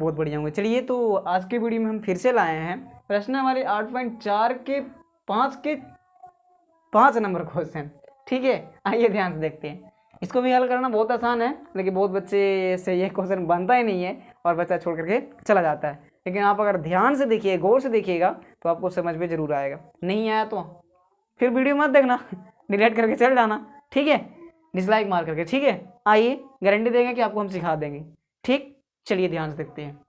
बहुत बढ़िया होंगे। चलिए तो आज के वीडियो में हम फिर से लाए हैं प्रश्नावली 8.4 के 5 नंबर क्वेश्चन। ठीक है, आइए ध्यान से देखते हैं। इसको भी हल करना बहुत आसान है, लेकिन बहुत बच्चे से ये क्वेश्चन बनता ही नहीं है और बच्चा छोड़ करके चला जाता है। लेकिन आप अगर ध्यान से देखिए, गौर से देखिएगा तो आपको समझ में जरूर आएगा। नहीं आया तो फिर वीडियो मत देखना, डिलीट करके चल जाना। ठीक है, डिसलाइक मार करके। ठीक है, आइए गारंटी देंगे कि आपको हम सिखा देंगे। ठीक, चलिए ध्यान से देखते हैं।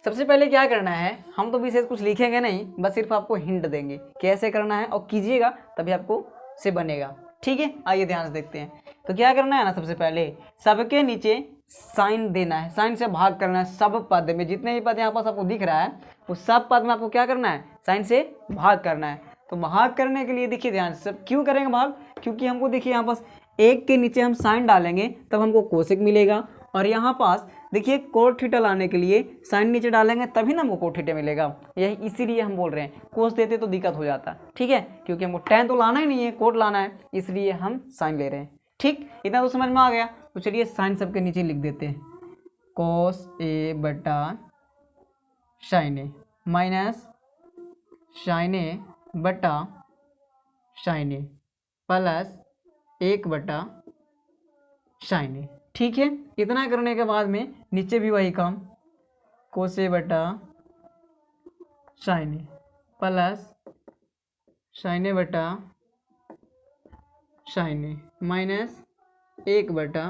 सबसे पहले क्या करना है, हम तो विशेष कुछ लिखेंगे नहीं, बस सिर्फ आपको हिंट देंगे कैसे करना है और कीजिएगा तभी आपको से बनेगा। ठीक है, आइए ध्यान से देखते हैं। तो क्या करना है ना, सबसे पहले सबके नीचे साइन देना है, साइन से भाग करना है। सब पद में जितने भी पद यहाँ पास आपको दिख रहा है वो सब पद में आपको क्या करना है, साइन से भाग करना है। तो भाग करने के लिए देखिए ध्यान से, सब क्यों करेंगे भाग, क्योंकि हमको देखिए यहाँ पास एक के नीचे हम साइन डालेंगे तब हमको कोसेक मिलेगा, और यहाँ पास देखिए कोट थीटा लाने के लिए साइन नीचे डालेंगे तभी ना हमको कोट थीटा मिलेगा। यही इसीलिए हम बोल रहे हैं, कोस देते तो दिक्कत हो जाता। ठीक है, क्योंकि हमको tan तो लाना ही नहीं है, कोट लाना है, इसलिए हम साइन ले रहे हैं। ठीक, इतना तो समझ में आ गया। तो चलिए साइन सबके नीचे लिख देते हैं, कोस ए बटा साइन ए माइनस साइन ए बटा साइन ए प्लस 1 बटा साइन ए। ठीक है, इतना करने के बाद में नीचे भी वही काम, कोस ए बटा साइन ए प्लस साइन ए बटा साइन ए माइनस 1 बटा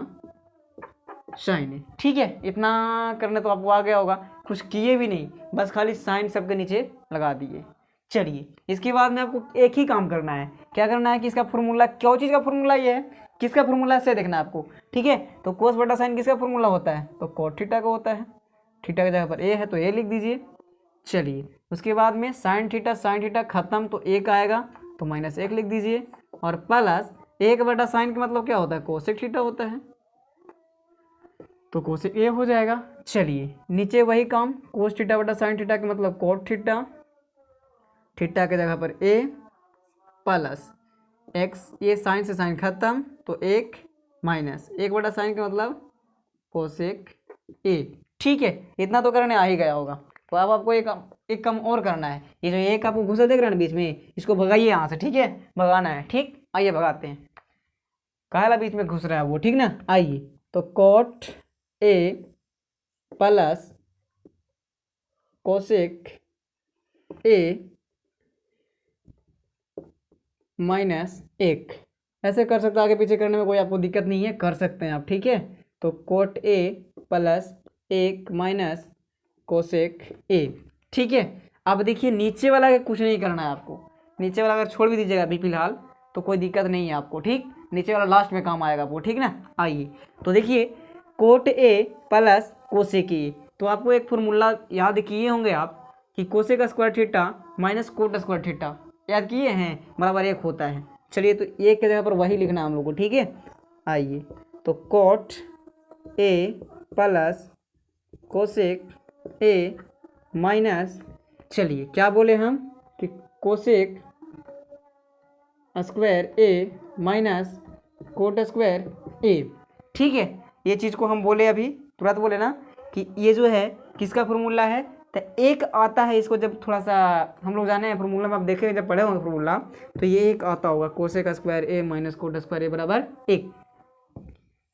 साइन ए। ठीक है, इतना करने तो आपको आ गया होगा, कुछ किए भी नहीं, बस खाली साइन सबके नीचे लगा दिए। चलिए इसके बाद में आपको एक ही काम करना है। क्या करना है कि इसका फॉर्मूला, क्या चीज़ का फॉर्मूला ये है, किसका फॉर्मूला से देखना है आपको। ठीक है, तो कोस बटा साइन किसका फॉर्मूला होता है, तो कोट थीटा का होता है। थीटा की जगह पर ए है तो ए लिख दीजिए। चलिए उसके बाद में साइन थीटा खत्म तो 1 आएगा तो -1 लिख दीजिए, और प्लस 1 बटा साइन का मतलब क्या होता है, कोसेक थीटा होता है, तो कोसेक ए हो जाएगा। चलिए नीचे वही काम, कोस थीटा बटा साइन थीटा का मतलब कोट थीटा, थीटा के जगह पर ए प्लस एक्स, ये साइन से साइन खत्म तो 1 माइनस 1 बटा साइन का मतलब कोसेक ए। ठीक है, इतना तो करने आ ही गया होगा। तो अब आपको एक काम और करना है, ये जो एक आपको घुसा देख रहे हैं ना बीच में, इसको भगाइए यहाँ से। ठीक है, भगाना है। ठीक, आइए भगाते हैं। काला बीच में घुस रहा है वो, ठीक ना। आइए, तो कोट ए प्लस कोसेक ए -1 ऐसे कर सकते हैं, आगे पीछे करने में कोई आपको दिक्कत नहीं है, कर सकते हैं आप। ठीक है, तो coat A plus 1 minus cosec ए। ठीक है, अब देखिए नीचे वाला का कुछ नहीं करना है आपको, नीचे वाला अगर छोड़ भी दीजिएगा अभी फिलहाल तो कोई दिक्कत नहीं है आपको। ठीक, नीचे वाला लास्ट में काम आएगा आपको। ठीक ना, आइए तो देखिए कोट ए प्लस कोसेक ए, तो आपको एक फॉर्मूला याद किए होंगे आप कि cosec square theta minus cot square theta, याद किए हैं, बराबर 1 होता है। चलिए तो 1 की जगह पर वही लिखना है हम लोग को। ठीक है, आइए तो coat A plus cosec A minus, चलिए क्या बोले हम कि कोसेक स्क्वायर ए माइनस कोट स्क्वायर ए। ठीक है, ये चीज़ को हम बोले अभी तुरंत बोले ना कि ये जो है किसका फॉर्मूला है, तो एक आता है, इसको जब थोड़ा सा हम लोग जाने हैं फॉर्मूला में, आप देखेंगे जब पढ़े होंगे फॉर्मूला तो ये एक आता होगा, कोसेक स्क्वायर ए माइनस कोट स्क्वायर ए बराबर 1।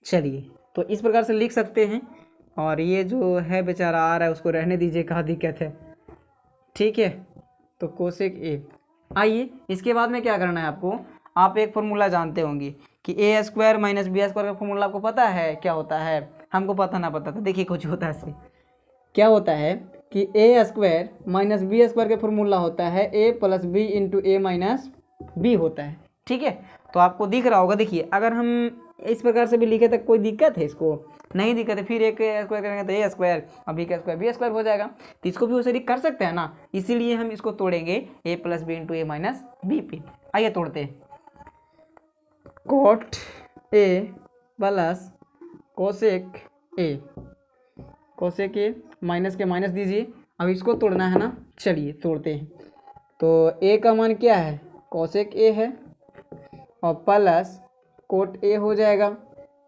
चलिए तो इस प्रकार से लिख सकते हैं, और ये जो है बेचारा आ रहा है उसको रहने दीजिए, कहाँ दिक्कत है। ठीक है, तो कोसेक ए। आइए इसके बाद में क्या करना है आपको, आप एक फॉर्मूला जानते होंगे कि ए स्क्वायर माइनस बी स्क्वायर का फॉर्मूला आपको पता है क्या होता है, हमको पता ना पता था। देखिए कुछ होता है इससे, क्या होता है कि ए स्क्वायर माइनस बी स्क्वायर का फॉर्मूला होता है ए प्लस बी इंटू ए माइनस बी होता है। ठीक है, तो आपको दिख रहा होगा, देखिए अगर हम इस प्रकार से भी लिखे तो कोई दिक्कत है, इसको नहीं दिक्कत है, फिर एक स्क्वायर करेंगे तो ए स्क्वायर और बी का स्क्वायर बी स्क्वायर हो जाएगा, तो इसको भी वैसे कर सकते हैं ना, इसीलिए हम इसको तोड़ेंगे ए प्लस बी इंटू ए माइनस बी पे। आइए तोड़ते हैं, coat A plus cosec A, cosec A minus के माइनस दीजिए, अब इसको तोड़ना है ना। चलिए तोड़ते हैं, तो ए का मान क्या है, कोसेक ए है, और प्लस कोट ए हो जाएगा,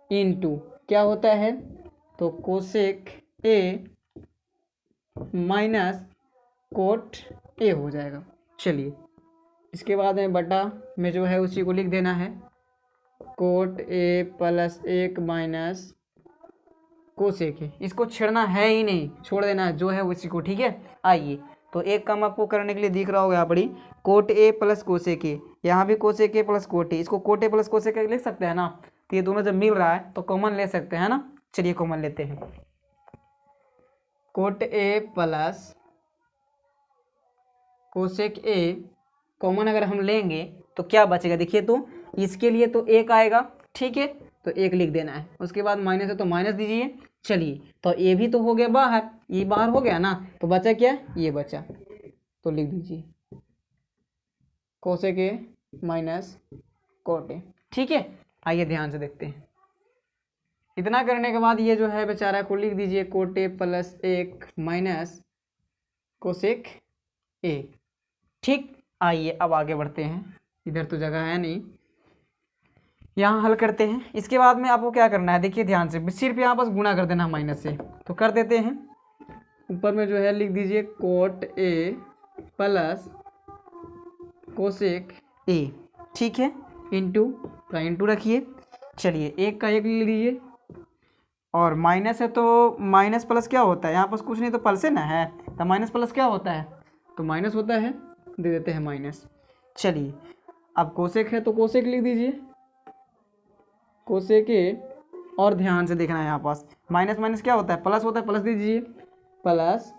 इनटू क्या होता है, तो cosec A minus cot A हो जाएगा। चलिए इसके बाद में बटा में जो है उसी को लिख देना है, coat A plus 1 minus cosec ए। इसको छेड़ना है ही नहीं, छोड़ देना है जो है उसी को, ठीक है। आइए तो एक काम आपको करने के लिए दिख रहा होगा यहाँ पर, cot A plus cosec A, यहाँ भी cosec A plus cot A, इसको cot A plus cosec A लिख सकते हैं ना। तो ये दोनों जब मिल रहा है तो कॉमन ले सकते हैं ना। चलिए कॉमन लेते हैं, coat A plus cosec A common अगर हम लेंगे तो क्या बचेगा, देखिए तो इसके लिए तो 1 आएगा, ठीक है, तो 1 लिख देना है। उसके बाद माइनस है तो माइनस दीजिए। चलिए तो ये भी तो हो गया बाहर, ये बाहर हो गया ना, तो बचा क्या, ये बचा, तो लिख दीजिए cosec A minus cot A, ठीक है। आइए ध्यान से देखते हैं। इतना करने के बाद ये जो है बेचारा को लिख दीजिए coat A plus 1 minus cosec ए, ठीक। आइए अब आगे बढ़ते हैं, इधर तो जगह है नहीं, यहाँ हल करते हैं। इसके बाद में आपको क्या करना है, देखिए ध्यान से, सिर्फ यहाँ बस गुणा कर देना माइनस से, तो कर देते हैं। ऊपर में जो है लिख दीजिए कोट ए प्लस कोसेक ए, ठीक है, इंटू का इंटू रखिए। चलिए 1 का 1 ले लीजिए, और माइनस है तो माइनस प्लस क्या होता है, यहाँ पर कुछ नहीं तो प्लस है ना, है तो माइनस प्लस क्या होता है, तो माइनस होता है, दे देते हैं माइनस। चलिए अब कोसेक है तो कोसेक लिख दीजिए, कोसेक ए, और ध्यान से देखना है यहाँ पास माइनस माइनस क्या होता है, प्लस होता है, प्लस दीजिए, प्लस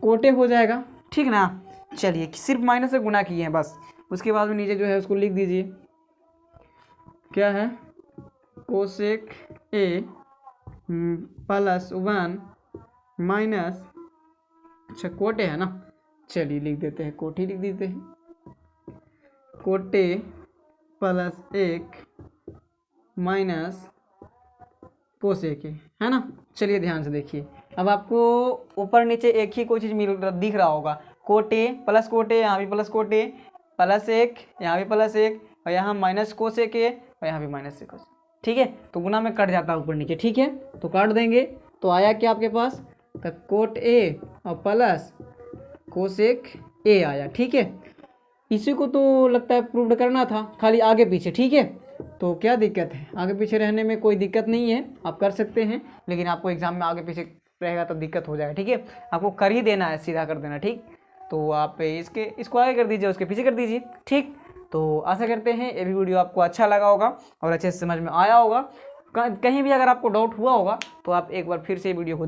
कोटे हो जाएगा, ठीक ना। चलिए सिर्फ माइनस से गुना किए हैं बस। उसके बाद में नीचे जो है उसको लिख दीजिए, क्या है, कोसेक ए प्लस 1 माइनस, अच्छा कोटे है ना, चलिए लिख देते हैं, कोठी लिख देते हैं, कोटे प्लस 1 माइनस कोसेक ए, है ना। चलिए ध्यान से देखिए, अब आपको ऊपर नीचे एक ही कोई चीज़ दिख रहा होगा, कोटे प्लस कोटे, यहाँ भी प्लस कोटे, प्लस 1 यहाँ भी प्लस 1, और यहाँ माइनस कोसेक ए, और यहाँ भी माइनस से कोसेक, ठीक है। तो गुना में कट जाता है ऊपर नीचे, ठीक है, तो काट देंगे। तो आया क्या आपके पास, तो कोट ए और प्लस कोसेक ए आया, ठीक है। इसी को तो लगता है प्रूव करना था, खाली आगे पीछे, ठीक है। तो क्या दिक्कत है, आगे पीछे रहने में कोई दिक्कत नहीं है, आप कर सकते हैं, लेकिन आपको एग्जाम में आगे पीछे रहेगा तो दिक्कत हो जाएगा, ठीक है। आपको कर ही देना है, सीधा कर देना, ठीक। तो आप इसको आगे कर दीजिए, उसके पीछे कर दीजिए, ठीक। तो आशा करते हैं ये भी वीडियो आपको अच्छा लगा होगा और अच्छे से समझ में आया होगा। कहीं भी अगर आपको डाउट हुआ होगा तो आप एक बार फिर से वीडियो को